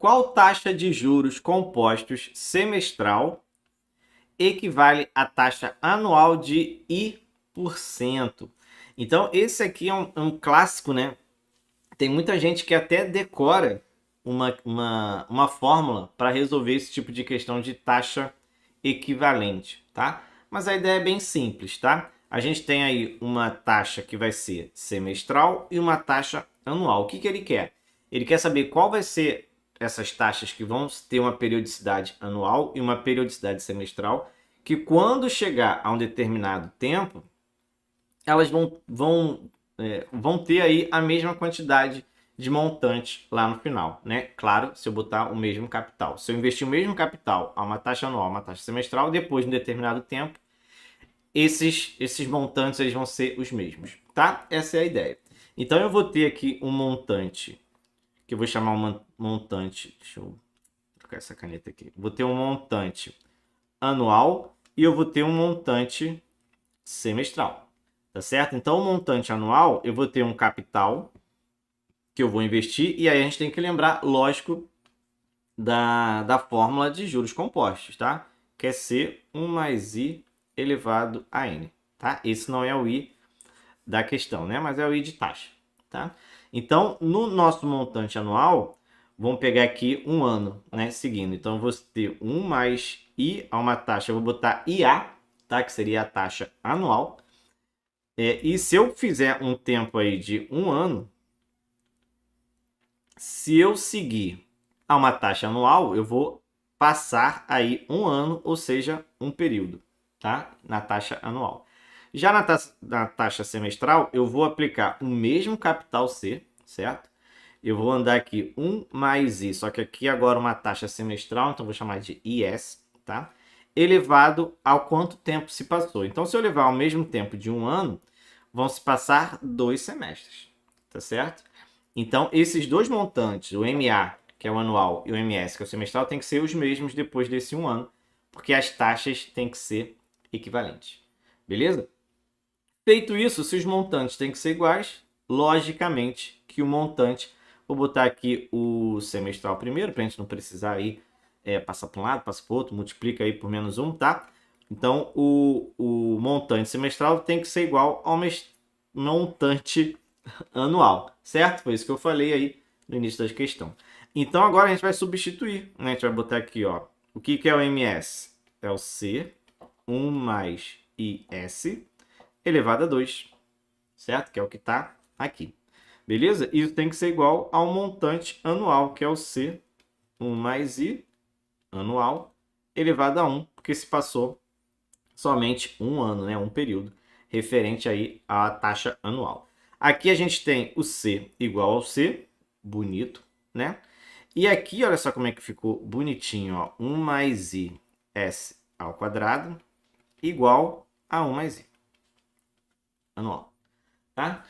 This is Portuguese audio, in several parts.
Qual taxa de juros compostos semestral equivale à taxa anual de I%? Então, esse aqui é um clássico, né? Tem muita gente que até decora uma fórmula para resolver esse tipo de questão de taxa equivalente, tá? Mas a ideia é bem simples, tá? A gente tem aí uma taxa que vai ser semestral e uma taxa anual. O que ele quer? Ele quer saber qual vai ser essas taxas que vão ter uma periodicidade anual e uma periodicidade semestral, que quando chegar a um determinado tempo, elas vão ter aí a mesma quantidade de montante lá no final, né? Claro, se eu botar o mesmo capital. Se eu investir o mesmo capital a uma taxa anual, uma taxa semestral, depois de um determinado tempo, esses montantes eles vão ser os mesmos, tá? Essa é a ideia. Então eu vou ter aqui um montante, que eu vou chamar um montante, deixa eu trocar essa caneta aqui. Vou ter um montante anual e eu vou ter um montante semestral. Tá certo? Então, o montante anual, eu vou ter um capital que eu vou investir, e aí a gente tem que lembrar, lógico, da fórmula de juros compostos, tá? Que é C 1 mais I elevado a N, tá? Esse não é o I da questão, né? Mas é o I de taxa, tá? Então, no nosso montante anual, vamos pegar aqui um ano, né? Seguindo. Então, eu vou ter 1 mais I a uma taxa, eu vou botar IA, tá? Que seria a taxa anual. E se eu fizer um tempo aí de um ano, se eu seguir a uma taxa anual, eu vou passar aí um ano, ou seja, um período, tá? Na taxa anual. Já na taxa semestral, eu vou aplicar o mesmo capital C, certo? Eu vou andar aqui 1 mais I, só que aqui agora uma taxa semestral, então vou chamar de IS, tá? Elevado ao quanto tempo se passou. Então, se eu levar ao mesmo tempo de um ano, vão se passar 2 semestres, tá certo? Então, esses dois montantes, o MA, que é o anual, e o MS, que é o semestral, tem que ser os mesmos depois desse um ano, porque as taxas têm que ser equivalentes. Beleza? Feito isso, se os montantes têm que ser iguais, logicamente que o montante, vou botar aqui o semestral primeiro, para a gente não precisar aí passar para um lado, passar para o outro, multiplica aí por menos 1, tá? Então, o montante semestral tem que ser igual ao montante anual, certo? Foi isso que eu falei aí no início da questão. Então, agora a gente vai substituir, né? A gente vai botar aqui, ó, o que é o MS? É o C, 1 mais IS, elevado a 2, certo? Que é o que está aqui. Beleza? Isso tem que ser igual ao montante anual, que é o C, 1 mais I, anual, elevado a 1, porque se passou somente um ano, né? Um período, referente aí à taxa anual. Aqui a gente tem o C igual ao C, bonito, né? E aqui, olha só como é que ficou bonitinho, ó. 1 mais I S ao quadrado igual a 1 mais I, anual, tá?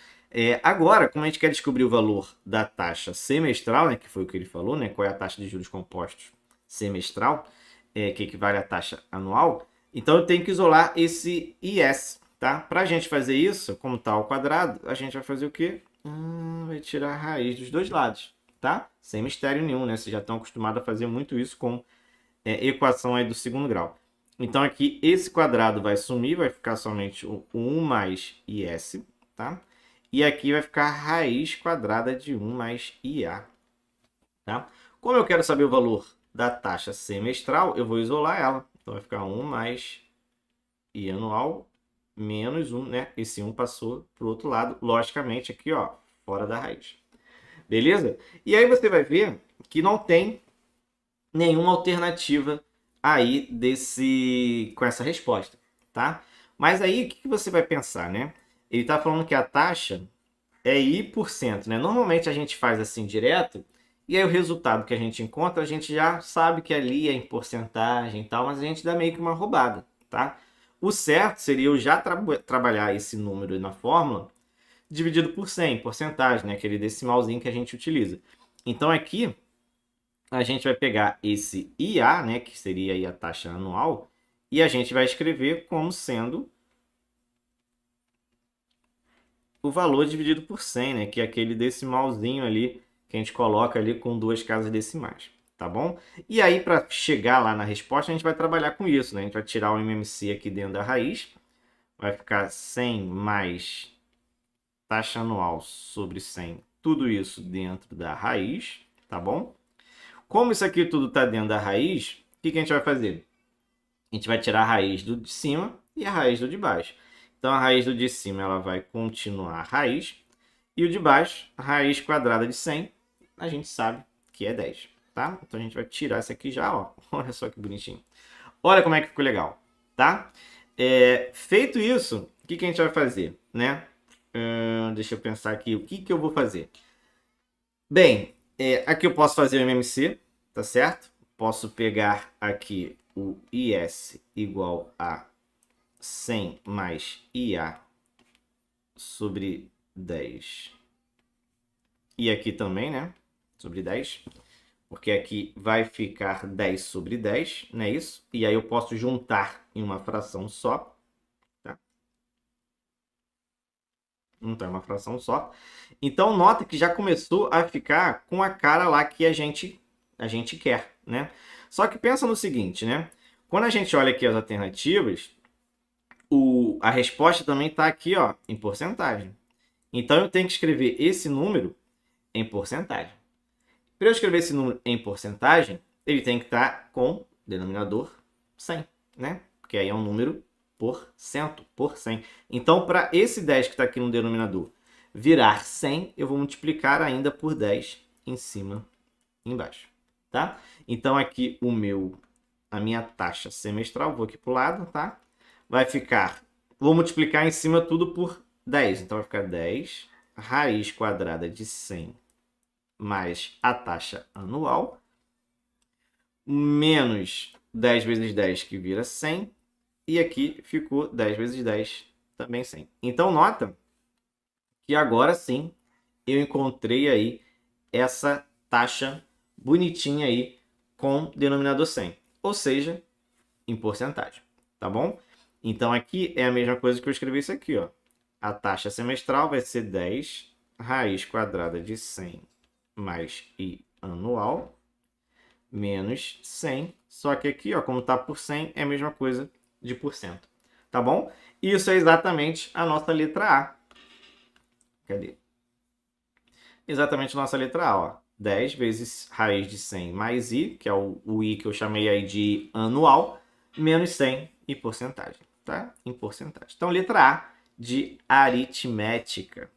Agora, como a gente quer descobrir o valor da taxa semestral, né, que foi o que ele falou, né, qual é a taxa de juros compostos semestral, que equivale à taxa anual, então eu tenho que isolar esse IS, tá? Para a gente fazer isso, como está ao quadrado, a gente vai fazer o quê? Vai tirar a raiz dos dois lados, tá? Sem mistério nenhum, né? Vocês já estão acostumados a fazer muito isso com equação aí do segundo grau. Então aqui esse quadrado vai sumir, vai ficar somente o 1 mais IS, tá? E aqui vai ficar a raiz quadrada de 1 mais IA, tá? Como eu quero saber o valor da taxa semestral, eu vou isolar ela. Então vai ficar 1 mais I anual menos 1, né? Esse 1 passou para o outro lado, logicamente aqui, ó, fora da raiz. Beleza? E aí você vai ver que não tem nenhuma alternativa aí com essa resposta, tá? Mas aí o que você vai pensar, né? Ele está falando que a taxa é I%, né? Normalmente a gente faz assim direto, e aí o resultado que a gente encontra, a gente já sabe que ali é em porcentagem e tal, mas a gente dá meio que uma roubada, tá? O certo seria eu já trabalhar esse número na fórmula dividido por 100, porcentagem, né? Aquele decimalzinho que a gente utiliza. Então aqui a gente vai pegar esse IA, né, que seria aí a taxa anual, e a gente vai escrever como sendo o valor dividido por 100, né, que é aquele decimalzinho ali que a gente coloca ali com duas casas decimais. tá bom? E aí, para chegar lá na resposta, a gente vai trabalhar com isso, né? A gente vai tirar o MMC aqui dentro da raiz, vai ficar 100 mais taxa anual sobre 100, tudo isso dentro da raiz, tá bom? Como isso aqui tudo está dentro da raiz, o que a gente vai fazer? A gente vai tirar a raiz do de cima e a raiz do de baixo. Então, a raiz do de cima ela vai continuar a raiz, e o de baixo, a raiz quadrada de 100, a gente sabe que é 10, tá? Então, a gente vai tirar isso aqui já, ó. Olha só que bonitinho. Olha como é que ficou legal, tá? Feito isso, o que a gente vai fazer, né? Deixa eu pensar aqui, o que eu vou fazer? Bem, aqui eu posso fazer o MMC, tá certo? Posso pegar aqui o IS igual a 100 mais IA sobre 10. E aqui também, né? Sobre 10. Porque aqui vai ficar 10 sobre 10, não é isso? E aí eu posso juntar em uma fração só. Tá? Juntar em uma fração só. Então, nota que já começou a ficar com a cara lá que a gente quer, né? Só que pensa no seguinte, né? Quando a gente olha aqui as alternativas, a resposta também está aqui, ó, em porcentagem. Então, eu tenho que escrever esse número em porcentagem. Para eu escrever esse número em porcentagem, ele tem que estar com denominador 100, né? Porque aí é um número por cento, por 100. Então, para esse 10 que está aqui no denominador virar 100, eu vou multiplicar ainda por 10 em cima e embaixo, tá? Então, aqui a minha taxa semestral, vou aqui para o lado, tá? Vai ficar, vou multiplicar em cima tudo por 10. Então, vai ficar 10 raiz quadrada de 100 mais a taxa anual, menos 10 vezes 10, que vira 100, e aqui ficou 10 vezes 10, também 100. Então, nota que agora sim eu encontrei aí essa taxa bonitinha aí com denominador 100, ou seja, em porcentagem, tá bom? Então, aqui é a mesma coisa que eu escrevi isso aqui, ó. A taxa semestral vai ser 10 raiz quadrada de 100 mais I anual, menos 100. Só que aqui, ó, como está por 100, é a mesma coisa de porcento. Tá bom? Isso é exatamente a nossa letra A. Cadê? Exatamente a nossa letra A, ó. 10 vezes raiz de 100 mais I, que é o I que eu chamei aí de anual, menos 100 e porcentagem, tá? Em porcentagem. Então, letra A de aritmética.